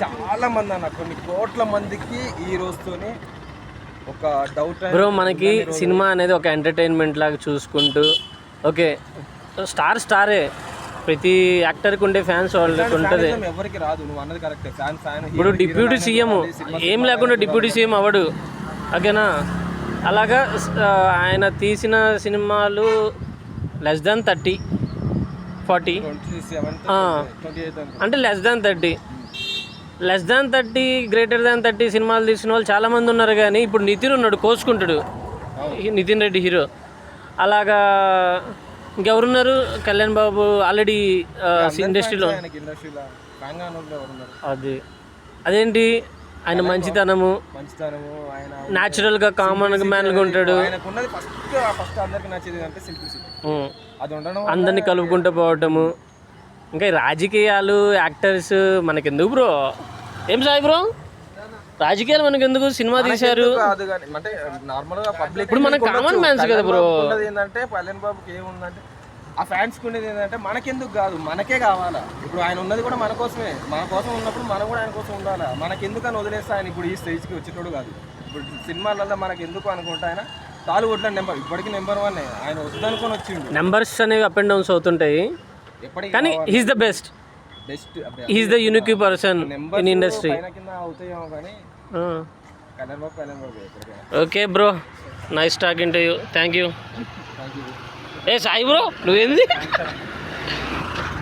చాలా మంది అన్న, కొన్ని కోట్ల మందికి ఈ రోజుతోనే ఒక డౌట్ బ్రో. మనకి సినిమా అనేది ఒక ఎంటర్టైన్మెంట్ లాగా చూసుకుంటూ, ఓకే స్టారే ప్రతి యాక్టర్కి ఉండే ఫ్యాన్స్ వాళ్ళకి ఉంటుంది. ఎవరికి రాదు, నువ్వు అన్నది కరెక్ట్. ఇప్పుడు డిప్యూటీ సీఎం ఏం లేకుండా డిప్యూటీ సీఎం అవ్వడు, ఓకేనా? అలాగా ఆయన తీసిన సినిమాలు లెస్ దాన్ 30-40 అంటే లెస్ దాన్ 30 గ్రేటర్ దాన్ 30 సినిమాలు తీసిన వాళ్ళు చాలామంది ఉన్నారు. కానీ ఇప్పుడు నితిన్ ఉన్నాడు, కోసుకుంటాడు, నితిన్ రెడ్డి హీరో. అలాగా ఇంకెవరున్నారు? కళ్యాణ్ బాబు ఆల్రెడీ ఇండస్ట్రీలో. అదేంటి ఆయన మంచితనము న్యాచురల్గా కామన్ మ్యాన్గా ఉంటాడు. అందరినీ కలుపుకుంటూ పోవటము. ఇంకా రాజకీయాలు యాక్టర్స్ మనకెందుకు బ్రో? ఏం సాయి బ్రో, రాజకీయాలు మనకెందుకు? సినిమా తీశారు, ఇప్పుడు మనకు కామన్ మ్యాన్స్ కదా బ్రో. ఏంటంటే కళ్యాణ్ బాబుకి ఏముందంటే ఆ ఫ్యాన్స్ ఉండేది ఏంటంటే మనకెందుకు కాదు, మనకే కావాలా. ఇప్పుడు ఆయన ఉన్నది కూడా మన కోసమే, మన కోసం ఉన్నప్పుడు మనం కూడా ఆయన కోసం ఉండాలా. మనకెందుకు అని వదిలేస్తే ఆయన ఇప్పుడు ఈ స్టేజ్కి వచ్చేటోడు కాదు. ఇప్పుడు సినిమాలలో మనకు ఎందుకు అనుకుంటే ఆయన టాలీవుడ్లో ఇప్పటికీ నెంబర్ 1 ఆయన వద్దనుకొని వచ్చిండు. నెంబర్స్ అనేవి అప్ అండ్ డౌన్స్ అవుతుంటాయి, కానీ he's the best, he's the unique person in industry. Okay bro, nice talking to you, thank you. A Sai bro, నువ్వేంది?